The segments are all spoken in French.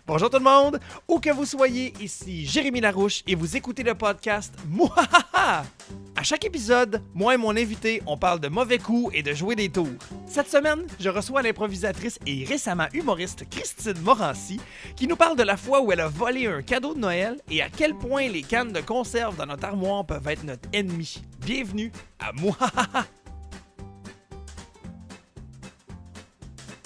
Bonjour tout le monde, où que vous soyez, ici Jérémy Larouche et vous écoutez le podcast Mouhahaha. À chaque épisode, moi et mon invité, on parle de mauvais coups et de jouer des tours. Cette semaine, je reçois l'improvisatrice et récemment humoriste Christine Morancy qui nous parle de la fois où elle a volé un cadeau de Noël et à quel point les cannes de conserve dans notre armoire peuvent être notre ennemi. Bienvenue à Mouhahaha.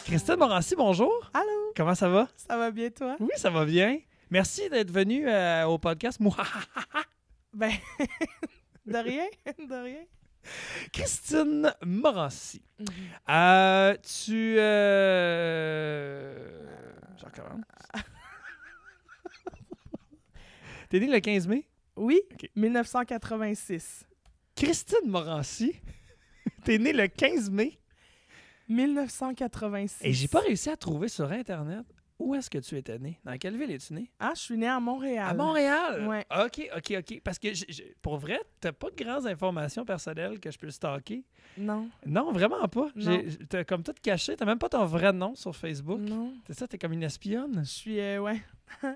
Christine Morancy, bonjour. Allô? Comment ça va? Ça va bien, toi? Oui, ça va bien. Merci d'être venu au podcast Mouhahaha. Ben, de rien, de rien. Christine Morancy. J'en recommence. T'es née le 15 mai? Oui, Ok. 1986. Christine Morancy. T'es née le 15 mai? 1986. Et j'ai pas réussi à trouver sur Internet où est-ce que tu étais née. Dans quelle ville es-tu née? Ah, je suis née à Montréal. À Montréal? Ouais. OK. Parce que, pour vrai, t'as pas de grandes informations personnelles que je peux stalker? Non, Non, vraiment pas. Non. T'as comme tout caché. T'as même pas ton vrai nom sur Facebook. non. C'est ça, t'es comme une espionne? Je suis, ouais.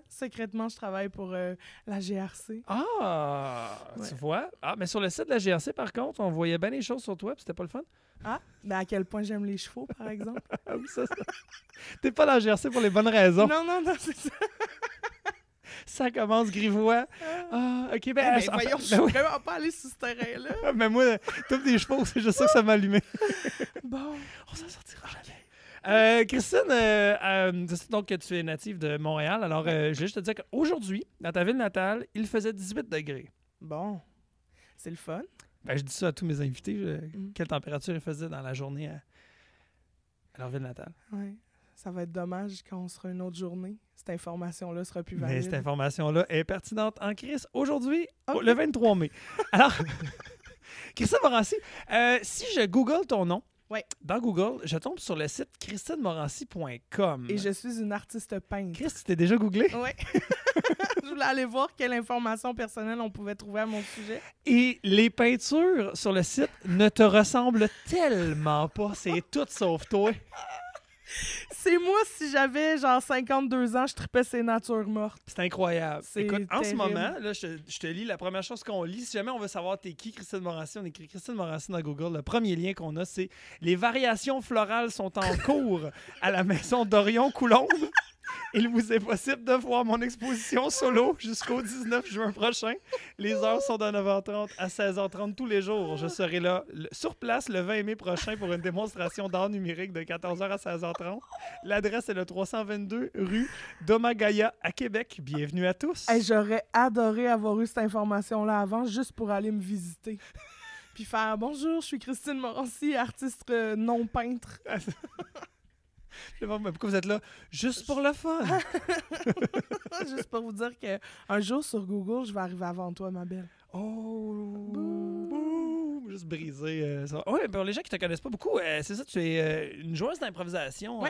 Secrètement, je travaille pour la GRC. Ah! Ouais. Tu vois? Ah, mais sur le site de la GRC, par contre, on voyait bien les choses sur toi, puis c'était pas le fun. Ah, ben à quel point j'aime les chevaux, par exemple. Ah oui, ça. T'es pas dans la GRC pour les bonnes raisons. Non, c'est ça. Ça commence grivois. Ah, OK, ben... Mais voyons, je suis oui. vraiment pas allée sur ce terrain-là. Ah, mais moi, tous des chevaux, c'est juste ça que ça m'a allumé. Bon. On s'en sortira jamais. Christine, c'est ça donc que tu es native de Montréal. Alors, je vais juste te dire qu'aujourd'hui, dans ta ville natale, il faisait 18 degrés. Bon. C'est le fun. Ben, je dis ça à tous mes invités. Quelle température il faisait dans la journée à leur ville natale. Ouais. Ça va être dommage quand on sera une autre journée. Cette information-là sera plus Mais valide. cette information-là est pertinente en crise aujourd'hui, Ok. le 23 mai. Alors, Christine Morancy, si je Google ton nom, Ouais. dans Google, je tombe sur le site christinemorancy.com. Et je suis une artiste peintre. Chris, tu t'es déjà googlé? Oui. Je voulais aller voir quelle information personnelle on pouvait trouver à mon sujet. Et les peintures sur le site ne te ressemblent tellement pas. C'est tout sauf toi. C'est moi, si j'avais genre 52 ans, je tripais ces natures mortes. C'est incroyable. C'est Écoute, en ce terrible. moment, là, je te lis la première chose qu'on lit. Si jamais on veut savoir t'es qui, Christine Morancy, on écrit Christine Morancy dans Google. Le premier lien qu'on a, c'est « Les variations florales sont en cours à la maison d'Orion-Coulombe. Il vous est possible de voir mon exposition solo jusqu'au 19 juin prochain. Les heures sont de 9h30 à 16h30 tous les jours. Je serai là sur place le 20 mai prochain pour une démonstration d'art numérique de 14h à 16h30. L'adresse est le 322 rue Domagaya à Québec. Bienvenue à tous. Hey, j'aurais adoré avoir eu cette information-là avant, juste pour aller me visiter. Puis faire « Bonjour, je suis Christine Morancy, artiste non peintre. Mais pourquoi vous êtes là? Juste pour le fun. » Juste pour vous dire qu'un jour sur Google, je vais arriver avant toi, ma belle. Oh! Boum. Boum. Juste briser ça. Oui, pour les gens qui te connaissent pas beaucoup, c'est ça, tu es une joueuse d'improvisation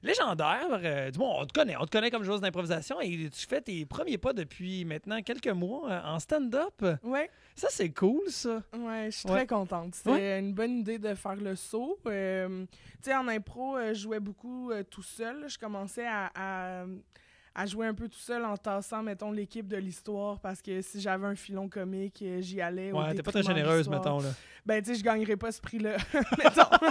légendaire. Du moins, on te connaît comme joueuse d'improvisation et tu fais tes premiers pas depuis maintenant quelques mois en stand-up. Ouais. Ça, c'est cool, ça. Ouais, je suis Ouais. très contente. C'était une bonne idée de faire le saut. Tu sais, en impro, je jouais beaucoup tout seul. Je commençais à jouer un peu tout seul en tassant, mettons, l'équipe de l'histoire parce que si j'avais un filon comique, j'y allais. au Ouais, t'es pas très détriment de généreuse, l'histoire. mettons, là. Ben, tu sais, je gagnerais pas ce prix-là, mettons.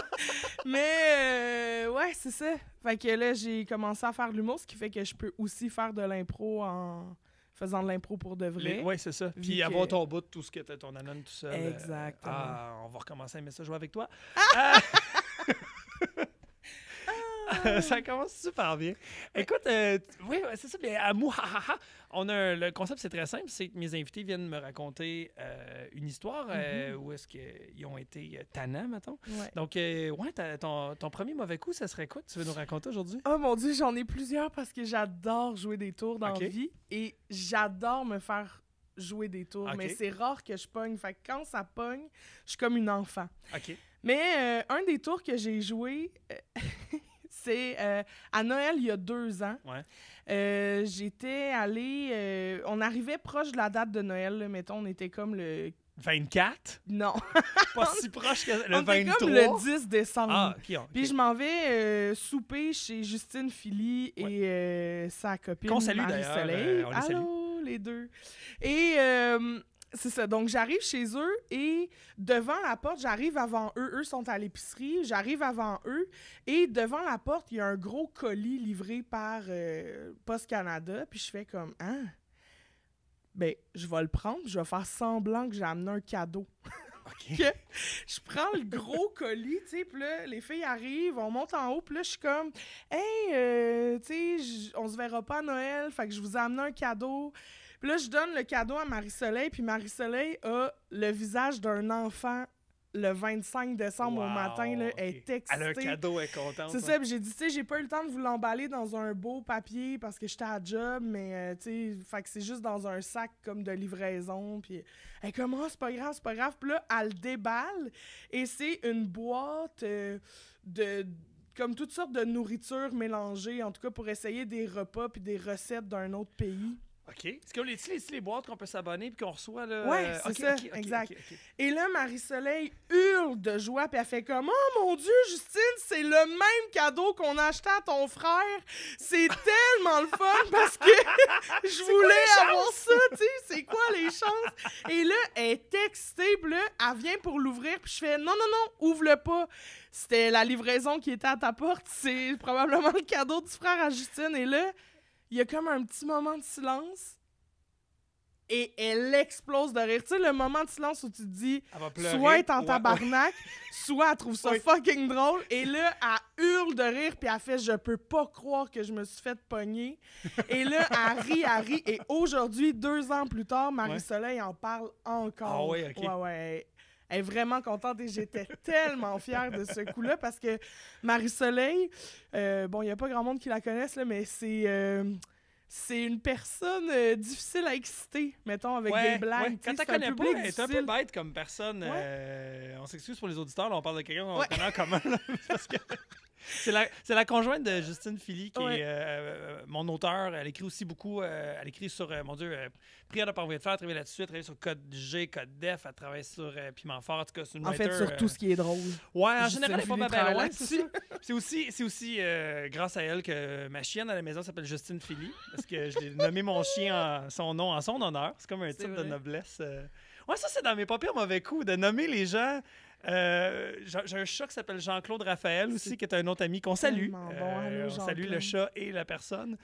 Mais, ouais, c'est ça. Fait que là, j'ai commencé à faire l'humour, ce qui fait que je peux aussi faire de l'impro en faisant de l'impro pour de vrai. Oui, c'est ça. Vu Puis que- avoir ton bout de tout ce que t'as, ton anon tout seul. Exactement. On va recommencer à aimer ça jouer avec toi. Ça commence super bien. Écoute, oui, c'est ça. Mais à Mouhahaha, le concept, c'est très simple. C'est que mes invités viennent me raconter une histoire où est-ce qu'ils ont été tannants, mettons. Ouais. Donc, ton premier mauvais coup, ça serait quoi que tu veux nous raconter aujourd'hui? Oh mon Dieu, j'en ai plusieurs parce que j'adore jouer des tours dans Ok. la vie et j'adore me faire jouer des tours, Ok. mais c'est rare que je pogne. Fait que quand ça pogne, je suis comme une enfant. OK. Mais un des tours que j'ai joué, c'est à Noël il y a 2 ans. Ouais. J'étais allée... on arrivait proche de la date de Noël, là, mettons, on était comme le 24? Non. Pas si proche que le On était 23? comme le 10 décembre. Ah, OK. Puis je m'en vais souper chez Justine Philly et sa copine Qu'on salue, d'ailleurs, Marie-Soleil. on les salue. Allô, les deux. Et c'est ça. Donc, j'arrive chez eux et devant la porte, j'arrive avant eux. Eux sont à l'épicerie. J'arrive avant eux. Et devant la porte, il y a un gros colis livré par Post Canada. Puis je fais comme, hein? Ben, je vais le prendre. Je vais faire semblant que j'ai amené un cadeau. OK. Que je prends le gros colis, tu sais, puis là, les filles arrivent, on monte en haut, puis là, je suis comme, hey, tu sais, on se verra pas à Noël, fait que je vous ai amené un cadeau. Puis là, je donne le cadeau à Marie-Soleil, puis Marie-Soleil a le visage d'un enfant le 25 décembre au matin, là, elle est excitée. Elle a un cadeau, elle est contente. C'est ça, puis j'ai dit, tu sais, j'ai pas eu le temps de vous l'emballer dans un beau papier parce que j'étais à job, mais tu sais, fait que c'est juste dans un sac comme de livraison, puis elle est comme, oh, c'est pas grave, puis là, elle le déballe, et c'est une boîte de comme toutes sortes de nourriture mélangée, en tout cas pour essayer des repas puis des recettes d'un autre pays. OK. C'est comme les boîtes qu'on peut s'abonner puis qu'on reçoit, là. Ouais, c'est ça, OK, exact. OK. Et là, Marie-Soleil hurle de joie, puis elle fait comme « Oh mon Dieu, Justine, c'est le même cadeau qu'on a acheté à ton frère! C'est tellement le fun parce que je voulais avoir ça, tu sais, c'est quoi les chances? » Et là, elle est excitée, puis là, elle vient pour l'ouvrir, puis je fais « Non, ouvre-le pas! » C'était la livraison qui était à ta porte, c'est probablement le cadeau du frère à Justine. Et là, il y a comme un petit moment de silence et elle explose de rire. Tu sais, le moment de silence où tu te dis soit elle est en tabarnak, soit elle trouve ça fucking drôle. Et là, elle hurle de rire puis elle fait « Je peux pas croire que je me suis fait pogner. » Et là, elle rit. Et aujourd'hui, 2 ans plus tard, Marie-Soleil en parle encore. Ah ouais, OK. Ouais. Elle est vraiment contente et j'étais tellement fière de ce coup-là parce que Marie-Soleil, bon, il n'y a pas grand monde qui la connaisse, là, mais c'est une personne difficile à exciter, mettons, avec des blagues. Ouais. Quand tu connais pas, elle est un peu bête comme personne. On s'excuse pour les auditeurs, là, on parle de quelqu'un qu'on connaît en commun. Là, parce que c'est la conjointe de Justine Philly, qui est mon auteur. Elle écrit aussi beaucoup. Elle écrit sur, Prière de pas envie de faire, elle travaille là-dessus. Elle travaille sur Code G, Code Def. Elle travaille sur Piment Fort. En tout cas, c'est une writer, sur tout ce qui est drôle. Ouais, en général, elle n'est pas loin. C'est aussi grâce à elle que ma chienne à la maison s'appelle Justine Philly. Parce que je l'ai nommé mon chien son nom en son honneur. C'est comme un type de noblesse. Ouais, ça, c'est dans mes pas pires mauvais coups, de nommer les gens. J'ai un chat qui s'appelle Jean-Claude Raphaël aussi, qui est un autre ami qu'on salue. Allô, on salue le chat et la personne.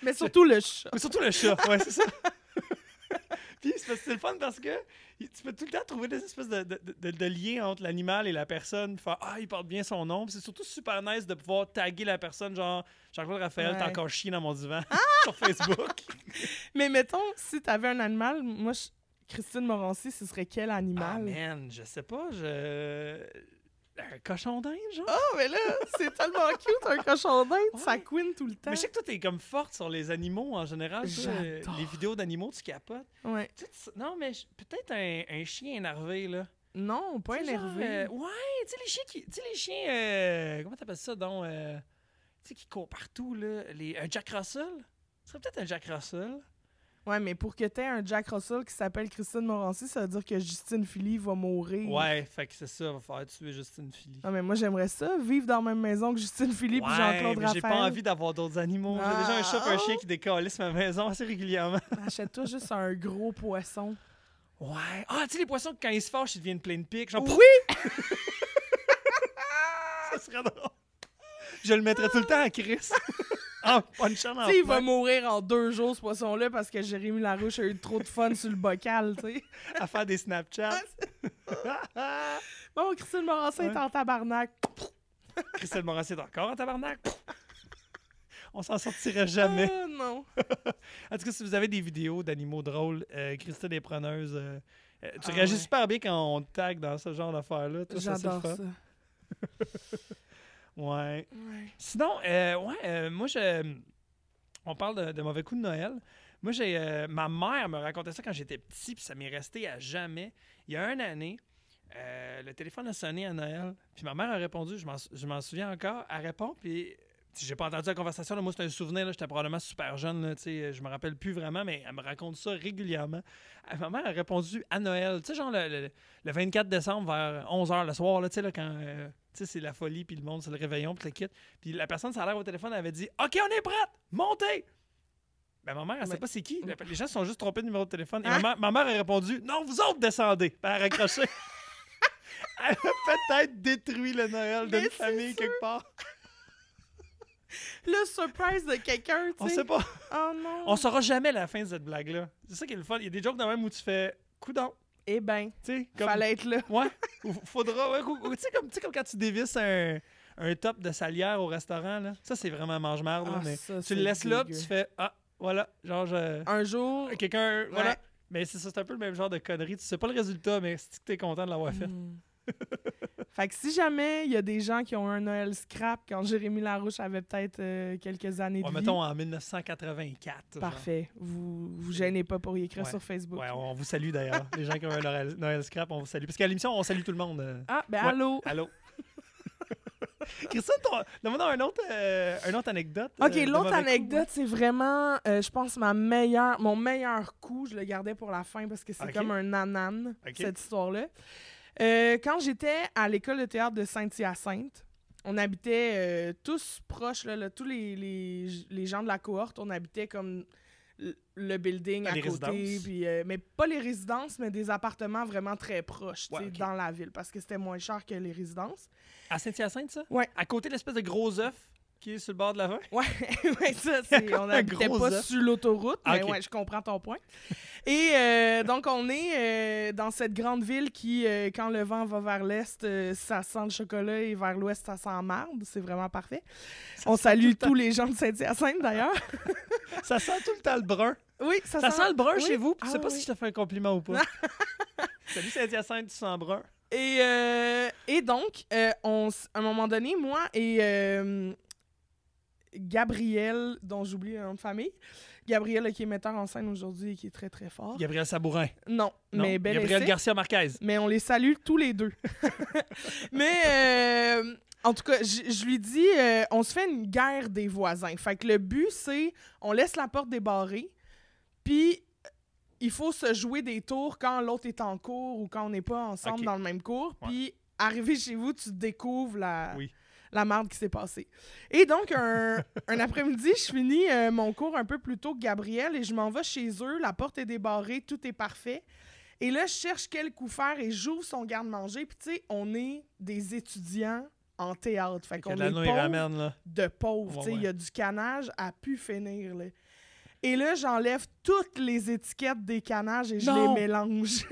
Mais surtout le chat. Mais surtout le chat, ouais, c'est ça. Puis c'est le fun parce que tu peux tout le temps trouver des espèces de liens entre l'animal et la personne. Puis faire, il porte bien son nom. Puis c'est surtout super nice de pouvoir taguer la personne, genre Jean-Claude Raphaël, t'as encore chié dans mon divan sur Facebook. Mais mettons, si t'avais un animal, moi, Christine Morancy, ce serait quel animal? Ah, man, je sais pas, un cochon d'Inde, genre? Oh, mais là, c'est tellement cute, un cochon d'Inde, ça couine tout le temps. Mais je sais que toi, t'es comme forte sur les animaux en général. Les vidéos d'animaux, tu capotes. Ouais. Non, mais peut-être un chien énervé, là. Non, pas énervé. Ouais, tu sais, les chiens... comment t'appelles ça, donc? Tu sais, qui courent partout, là. Un Jack Russell? Ce serait peut-être un Jack Russell. Ouais, mais pour que t'aies un Jack Russell qui s'appelle Christine Morancy, ça veut dire que Justine Philly va mourir. Ouais, fait que c'est ça, va falloir tuer Justine Philly. Non, mais moi, j'aimerais ça, vivre dans la même maison que Justine Philly puis Jean-Claude Raphaël. J'ai pas envie d'avoir d'autres animaux. J'ai déjà un chat et un chien qui décalissent ma maison assez régulièrement. Achète-toi juste un gros poisson. Ouais. Ah, tu sais, les poissons, quand ils se fâchent, ils deviennent pleins de pics. Genre, oui! Ça serait drôle. Je le mettrais tout le temps à Chris. Punchant dans tu sais, il va mourir en 2 jours, ce poisson-là, parce que Jérémy Larouche a eu trop de fun sur le bocal, tu sais. À faire des Snapchats. Bon, Christine Morancy est en tabarnak. Christine Morancy est encore en tabarnak. On s'en sortirait jamais. Non. En tout cas, si vous avez des vidéos d'animaux drôles, Christine est preneuse. Tu réagis super bien quand on te tag dans ce genre d'affaires-là. J'adore ça. Ouais. Sinon, moi, on parle de mauvais coups de Noël. Moi, ma mère me racontait ça quand j'étais petit, puis ça m'est resté à jamais. Il y a une année, le téléphone a sonné à Noël, puis ma mère a répondu, je m'en souviens encore, elle répond, puis j'ai pas entendu la conversation, là. Moi, c'est un souvenir, là. J'étais probablement super jeune, là, tu sais, je me rappelle plus vraiment, mais elle me raconte ça régulièrement. Ma mère a répondu à Noël, tu sais, genre le 24 décembre vers 11h le soir, là, tu sais, là, quand tu sais, c'est la folie, puis le monde, c'est le réveillon, puis le kit. Puis la personne, ça a l'air au téléphone, elle avait dit « OK, on est prête! Montez! » Ben, ma mère, elle sait pas c'est qui. Les gens se sont juste trompés de numéro de téléphone. Et ma mère a répondu « Non, vous autres descendez! » Puis elle a raccroché. Elle a peut-être détruit le Noël d'une famille quelque part. Le surprise de quelqu'un, tu sais. On sait pas. Oh non. On saura jamais la fin de cette blague-là. C'est ça qui est le fun. Il y a des jokes de même où tu fais « Coudon! » Eh ben, Comme... fallait être là. Ouais. Faudra... Ouais, tu sais, comme quand tu dévisses un top de salière au restaurant, là. Ça, c'est vraiment mange-marde. Ah, mais ça, tu le laisses là, puis tu fais « Ah, voilà. » Genre, un jour... quelqu'un... Ouais. Voilà. Mais c'est ça, c'est un peu le même genre de connerie. Tu sais pas le résultat, mais c'est que t'es content de l'avoir fait. Fait que si jamais il y a des gens qui ont un Noël scrap quand Jérémy Larouche avait peut-être quelques années de vie... Mettons en 1984. Parfait. Vous gênez pas pour y écrire sur Facebook. Ouais, on vous salue d'ailleurs. Les gens qui ont un Noël scrap, on vous salue. Parce qu'à l'émission, on salue tout le monde. Ah, ben ouais. allô! Allô! Christine, donne-moi une autre anecdote. OK, l'autre anecdote, c'est vraiment, je pense, mon meilleur coup. Je le gardais pour la fin parce que c'est comme un nanan, cette histoire-là. Quand j'étais à l'école de théâtre de Saint-Hyacinthe, on habitait tous proches, là, tous les gens de la cohorte, on habitait comme le building à côté. Puis, mais pas les résidences, mais des appartements vraiment très proches dans la ville parce que c'était moins cher que les résidences. À Saint-Hyacinthe, ça? Ouais. À côté de l'espèce de gros œuf qui est sur le bord de la rue? Ouais, ça, on n'habitait pas sur l'autoroute, mais ouais, je comprends ton point. Et donc, on est dans cette grande ville qui, quand le vent va vers l'est, ça sent le chocolat et vers l'ouest, ça sent marde. C'est vraiment parfait. On salue tous les gens de Saint-Hyacinthe, d'ailleurs. Ça sent tout le temps le brun. Oui, ça sent le brun chez vous. Je sais pas si si je te fais un compliment ou pas. Salut Saint-Hyacinthe, tu sens brun. Et donc, à un moment donné, moi et Gabriel, dont j'oublie le nom de famille, Gabriel qui est metteur en scène aujourd'hui et qui est très très fort. Gabriel Sabourin. Non, mais bel Gabriel essai. Garcia Marquez. Mais on les salue tous les deux. Mais en tout cas, je lui dis, on se fait une guerre des voisins. Fait que le but, c'est, on laisse la porte débarrée, puis il faut se jouer des tours quand l'autre est en cours ou quand on n'est pas ensemble dans le même cours. Puis, arrivé chez vous, tu découvres la merde qui s'est passée. Et donc, un après-midi, je finis mon cours un peu plus tôt que Gabriel et je m'en vais chez eux. La porte est débarrée, tout est parfait. Et là, je cherche quel coup faire et j'ouvre son garde-manger. Puis, tu sais, on est des étudiants en théâtre. Fait qu'on est pauvres de pauvres. Tu sais, il y a du canage à pu finir, là. Et là, j'enlève toutes les étiquettes des canages et je les mélange.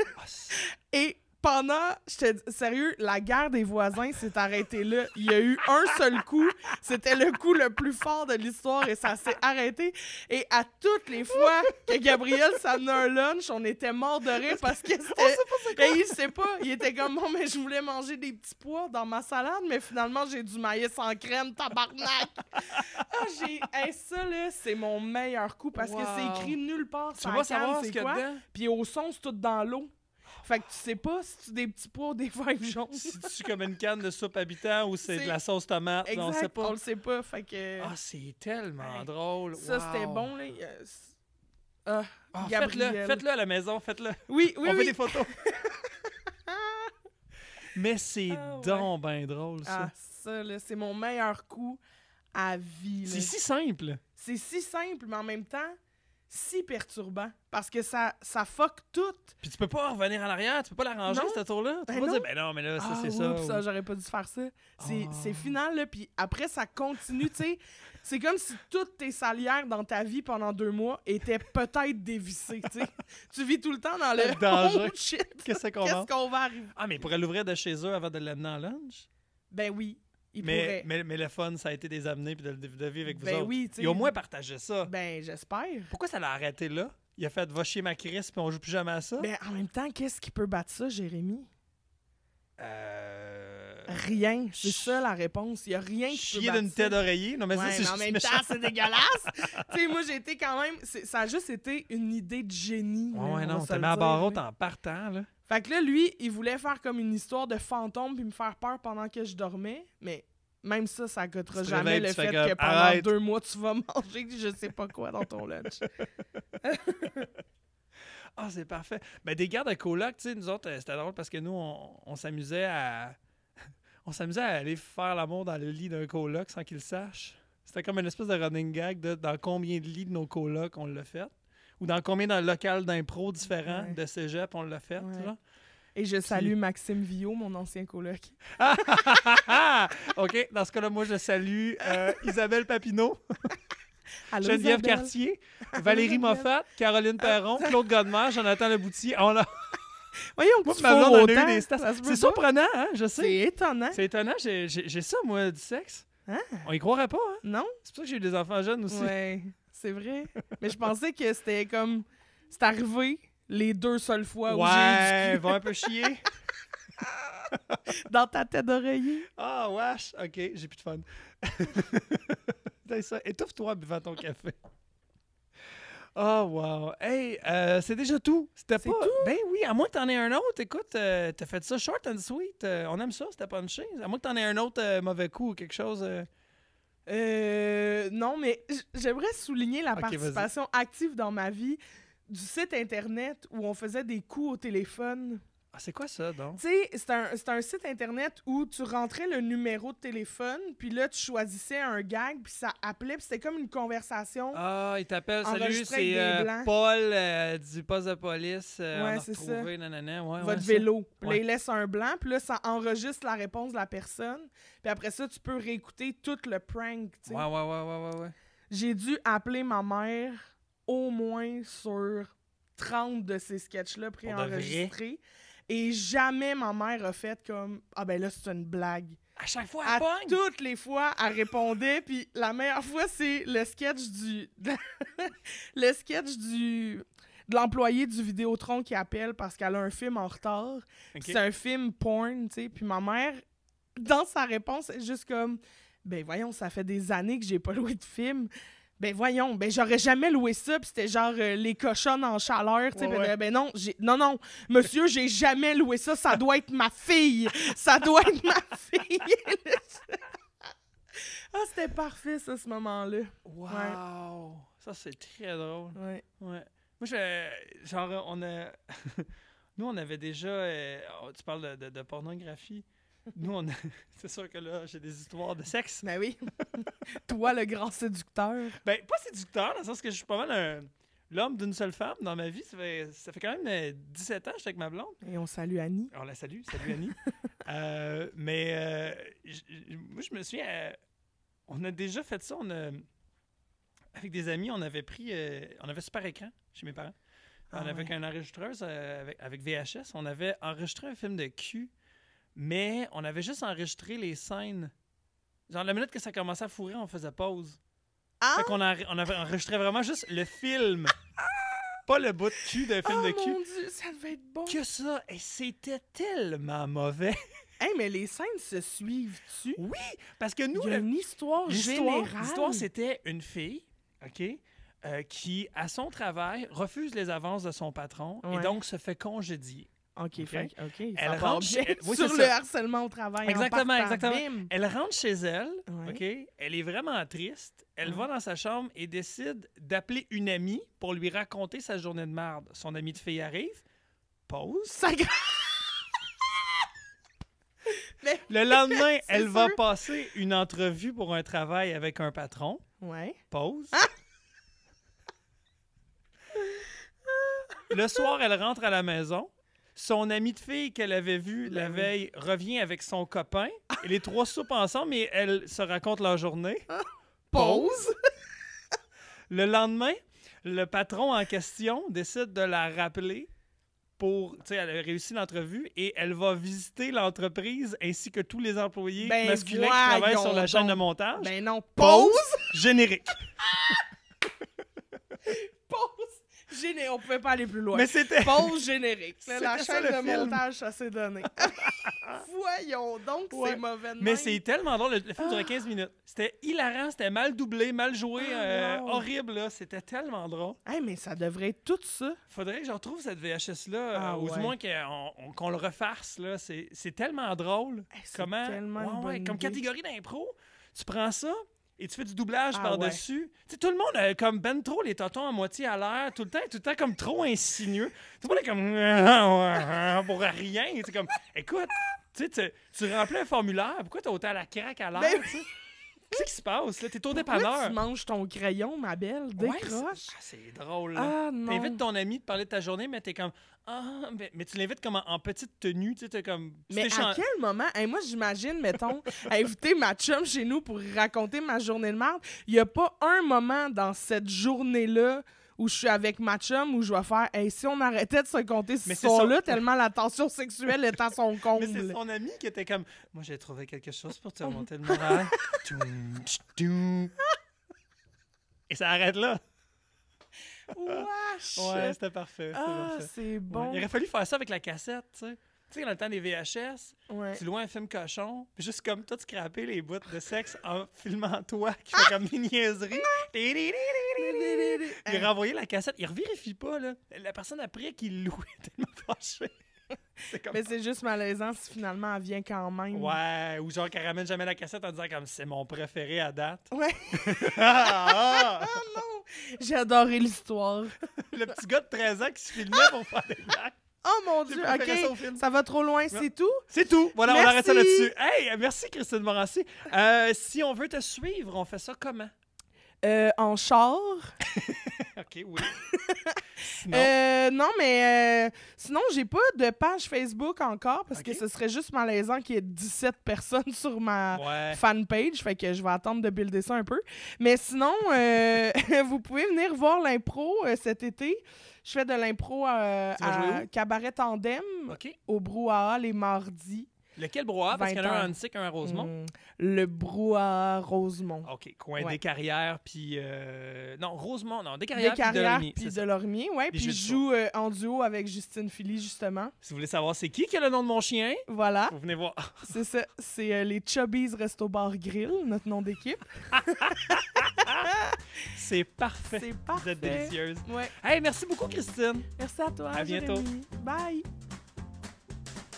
Et pendant, sérieux, la guerre des voisins s'est arrêtée là. Il y a eu un seul coup. C'était le coup le plus fort de l'histoire et ça s'est arrêté. Et à toutes les fois que Gabriel s'amenait un lunch, on était morts de rire parce que c'était... Et il sait pas. Il était comme, bon, mais je voulais manger des petits pois dans ma salade, mais finalement, j'ai du maïs en crème, tabarnak! Ça, là, c'est mon meilleur coup parce que c'est écrit nulle part sur la canne, c'est quoi? Puis au son, c'est tout dans l'eau. Fait que tu sais pas si tu des petits pois ou des fèves jaunes. Si tu comme une canne de soupe habitant ou c'est de la sauce tomate, exact, on sait pas. On le sait pas, fait que... Ah, c'est tellement drôle. Ça, c'était bon, là. Faites-le à la maison, faites-le. Oui. On fait des photos. Mais c'est donc ben drôle, ça. Ah, ça, là, c'est mon meilleur coup à vie. C'est si simple. C'est si simple, mais en même temps... si perturbant, parce que ça fuck tout. Puis tu peux pas revenir en arrière, tu peux pas l'arranger, cette tour-là. Tu peux pas dire, ben non, mais là, ça, c'est ça. Ça, j'aurais pas dû faire ça. C'est final, là, puis après, ça continue, tu sais. C'est comme si toutes tes salières dans ta vie pendant 2 mois étaient peut-être dévissées, tu sais. Tu vis tout le temps dans le danger. Oh shit! Qu'est-ce qu'on va arriver? Ah, mais ils pourraient l'ouvrir de chez eux avant de l'amener en lunch? Ben oui. Mais le fun, ça a été des amener puis de vivre avec vous autres. Oui, et au moins partager ça. Ben, j'espère. Pourquoi ça l'a arrêté là? Il a fait « va chier ma crise puis on joue plus jamais à ça ». Ben, en même temps, qu'est-ce qui peut battre ça, Jérémy? Rien. C'est ça la réponse. Il n'y a rien qui peut battre ça. Chier d'une tête d'oreiller? Non, mais ça, c'est en même temps, c'est dégueulasse. Tu sais, moi, j'ai été quand même... Ça a juste été une idée de génie. Ouais, non, t'as mis à barre haute en partant, là. Fait que là, lui, il voulait faire comme une histoire de fantôme puis me faire peur pendant que je dormais, mais même ça goûtera Tu te jamais réveilles, le tu fais fait comme, que pendant arrête. 2 mois, tu vas manger je sais pas quoi dans ton lunch. Ah, c'est parfait. Ben, des gardes de coloc, tu sais, nous autres, c'était drôle parce que nous, on s'amusait à... On s'amusait à aller faire l'amour dans le lit d'un coloc sans qu'il le sache. C'était comme une espèce de running gag de dans combien de lits de nos colocs on l'a fait. Ou dans combien de locales d'impro différents de cégep on l'a fait. Ouais. Là. Et je salue Maxime Villot, mon ancien coloc. OK, dans ce cas-là, moi, je salue Isabelle Papineau, Allô, Geneviève Isabelle. Cartier, Valérie Geneviève. Moffat, Caroline Perron, Claude Godmer, Jonathan Leboutier. On a... Voyons que Moi, tu ma fourres blonde, on a eu autant. des stats. Ça se peut C'est pas. surprenant, hein, je sais. C'est étonnant. C'est étonnant, j'ai ça, moi, du sexe. Hein? On y croirait pas, hein? Non? C'est pour ça que j'ai eu des enfants jeunes aussi. Ouais, c'est vrai. Mais je pensais que c'était comme... C'est arrivé les 2 seules fois où j'ai eu Ouais, du cul va un peu chier. dans ta tête d'oreiller. Ah, wesh. OK, j'ai plus de fun. C'est ça. Étouffe-toi en buvant ton café. Oh, wow. Hey, c'est déjà tout. C'était C'est pas... tout? Ben oui, à moins que t'en aies un autre. Écoute, t'as fait ça short and sweet. On aime ça, c'était punché. À moins que t'en aies un autre mauvais coup ou quelque chose... Non, mais j'aimerais souligner la Ok, participation active dans ma vie du site internet où on faisait des coups au téléphone. Ah, c'est quoi ça, donc? Tu sais, c'est un site internet où tu rentrais le numéro de téléphone, puis là, tu choisissais un gag, puis ça appelait, puis c'était comme une conversation. Ah, il t'appelle. Salut, Enregistré avec c'est des blancs. Paul du poste de police. Ouais, on a c'est retrouvé, nanana. Ouais, Votre ça. vélo. Puis là, Ouais. il laisse un blanc, puis là, ça enregistre la réponse de la personne. Puis après ça, tu peux réécouter tout le prank, tu sais. Ouais. J'ai dû appeler ma mère au moins sur 30 de ces sketchs-là préenregistrés. Et jamais ma mère a fait comme « Ah ben là, c'est une blague. À chaque fois, » À elle pogne. toutes les fois, elle répondait. Puis la meilleure fois, c'est le sketch le sketch de l'employé du Vidéotron qui appelle parce qu'elle a un film en retard. Ok. C'est un film porn, tu sais. Puis ma mère, dans sa réponse, est juste comme « Ben voyons, ça fait des années que j'ai pas loué de film. » Ben voyons, ben j'aurais jamais loué ça, puis c'était genre les cochonnes en chaleur, tu sais. Ouais. Ben non, non, monsieur, j'ai jamais loué ça, ça doit être ma fille. Ça doit être ma fille. Ah, c'était parfait, ça, ce moment-là. Wow! Ça, c'est très drôle. Ouais. Ouais. Moi, genre, on a... Nous, on avait déjà... tu parles de pornographie. Nous, on a... C'est sûr que là, j'ai des histoires de sexe. Ben oui. Toi, le grand séducteur. Ben, pas séducteur, dans le sens que je suis pas mal l'homme d'une seule femme dans ma vie. Ça fait quand même 17 ans que je suis avec ma blonde. Et on salue Annie. On la salue. Salut, Annie. Moi, je me souviens... on a déjà fait ça. Avec des amis, on avait pris... on avait super écran chez mes parents. Ah on avait ouais. une enregistreuse avec VHS. On avait enregistré un film de cul, mais on avait juste enregistré les scènes. Genre, la minute que ça commençait à fourrer, on faisait pause. Ah! Fait qu'on on avait enregistré vraiment juste le film. Pas le bout de cul d'un film de Oh cul. mon Dieu, ça devait être bon. Que ça! Et c'était tellement mauvais. Hey, mais les scènes se suivent-tu? Oui! Parce que nous, Il y a une histoire générale. l'histoire, c'était une fille, OK, qui, à son travail, refuse les avances de son patron et Ouais. donc se fait congédier. OK, Ok. fait, OK. Elle Ça part rentre bien chez- oui, sur c'est le ça. harcèlement au travail. Exactement, en partant. exactement. Bim. Elle rentre chez elle, Ouais. OK? Elle est vraiment triste. Elle Ouais. va dans sa chambre et décide d'appeler une amie pour lui raconter sa journée de merde. Son amie de fille arrive, pause. Ça gra- Mais- Le lendemain, C'est elle va sûr. passer une entrevue pour un travail avec un patron, Ouais. pause. Le soir, elle rentre à la maison. Son amie de fille qu'elle avait vue la Ben oui. veille revient avec son copain. Et les trois soupent ensemble et elles se racontent leur journée. Pause. Le lendemain, le patron en question décide de la rappeler pour... Tu sais, elle a réussi l'entrevue et elle va visiter l'entreprise ainsi que tous les employés Ben masculins qui travaillent sur la voyons chaîne de donc. montage. Ben non, Pause. pause. Générique. Pause. On pouvait pas aller plus loin. Mais c'était... Pause générique. Là, la C'était ça, chaîne le de film. montage, ça s'est donné. Voyons donc, Ouais. c'est mauvais de Mais même. c'est tellement drôle. Le film durait 15 minutes. C'était hilarant, c'était mal doublé, mal joué, Wow. horrible. Là. C'était tellement drôle. Hey, mais ça devrait être tout ça. Faudrait que je retrouve cette VHS-là, Ah ou du ouais. moins qu'on le refasse. Là. C'est tellement drôle. Hey, c'est Comment... tellement une bonne comme idée. catégorie d'impro, tu prends ça et tu fais du doublage Ah par-dessus. Tu sais, tout le monde a comme ben trop les totons à moitié à l'air, tout le temps comme trop insinueux. Tout le monde est comme pour rien. C'est comme, écoute, tu remplis un formulaire, pourquoi t'as autant la craque à l'air, Ben tu sais? Qu'est-ce qui se passe, là? T'es au Pourquoi dépanneur. tu manges ton crayon, ma belle? Ouais, Décroche. c'est drôle, là. Ah non. T'invites ton ami de parler de ta journée, mais t'es comme... Ah, mais tu l'invites comme en petite tenue, tu sais, t'es comme... tu Mais t'es à quel moment? Hey, moi, j'imagine, mettons, inviter ma chum chez nous pour raconter ma journée de merde. Il n'y a pas un moment dans cette journée-là où je suis avec ma chum où je vais faire hey, si on arrêtait de se compter ce Mais c'est son-là, son- tellement la tension sexuelle est à son Mais c'est comble. son ami qui était comme... Moi, j'ai trouvé quelque chose pour te remonter le moral. Toum, toum. Et ça arrête là. Wesh! Ouais, c'était parfait. c'était Ah, parfait. c'est Ouais. bon. Il aurait fallu faire ça avec la cassette, tu sais. Tu sais, dans le temps des VHS, Ouais. tu louais un film cochon, puis juste comme tout scraper les bouts de sexe en filmant toi qui fait comme des niaiseries. Il a renvoyé la cassette, il revérifie pas, là. La personne après qui le louait est tellement fâchée. C'est comme... Mais c'est juste malaisant si finalement elle vient quand même. Ouais, ou genre qu'elle ramène jamais la cassette en disant comme c'est mon préféré à date. Ouais. Ah, ah! J'ai adoré l'histoire. Le petit gars de 13 ans qui se filmait pour faire des blagues. Oh mon J'ai Dieu, préféré ça au ok. film. Ça va trop loin, c'est tout? C'est tout. Voilà, on Merci. arrête ça là-dessus. Hey, merci Christine Morancy. Si on veut te suivre, on fait ça comment? En char. OK, oui. Sinon, Non, mais sinon, j'ai pas de page Facebook encore parce Ok. que ce serait juste malaisant qu'il y ait 17 personnes sur ma ouais. fanpage. Fait que je vais attendre de builder ça un peu. Mais sinon, vous pouvez venir voir l'impro cet été. Je fais de l'impro Tu vas jouer à où? Cabaret Tandem OK. au Brouhaha les mardis. Lequel brouhaha? Parce qu'il y en a 20 un à heures. Annecy, un à Rosemont. Le Brouhaha Rosemont. OK, coin Ouais. des Carrières, puis... non, Rosemont, non, des Carrières, Des puis de carrières Lormier, puis c'est de ça. Lormier, ouais. Les Puis je jeudis joue en duo avec Justine Philly, justement. Si vous voulez savoir c'est qui a le nom de mon chien, Voilà. vous venez voir. C'est ça. C'est les Chubbies Resto Bar Grill, notre nom d'équipe. C'est parfait. C'est Vous parfait. êtes délicieuse. Ouais. Hey, merci beaucoup, Christine. Merci à toi. À bientôt. Jérémy. Bye.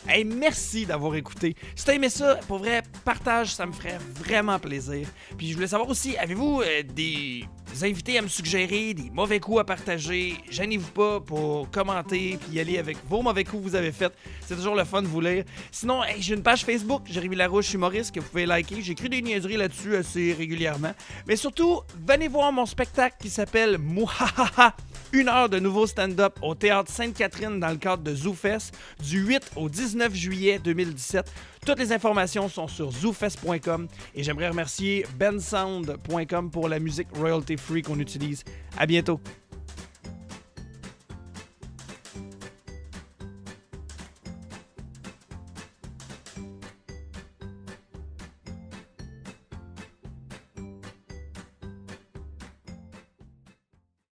Hey, merci d'avoir écouté. Si t'as aimé ça, pour vrai, partage, ça me ferait vraiment plaisir. Puis je voulais savoir aussi, avez-vous des invités à me suggérer, des mauvais coups à partager? Gênez-vous pas pour commenter puis y aller avec vos mauvais coups que vous avez faits. C'est toujours le fun de vous lire. Sinon, hey, j'ai une page Facebook, Jérémy Larouche humoriste, que vous pouvez liker. J'écris des niaiseries là-dessus assez régulièrement. Mais surtout, venez voir mon spectacle qui s'appelle Mouhahaha. 1 heure de nouveau stand-up au Théâtre Sainte-Catherine dans le cadre de ZooFest du 8 au 19 juillet 2017. Toutes les informations sont sur zoofest.com et j'aimerais remercier bensound.com pour la musique royalty free qu'on utilise. À bientôt.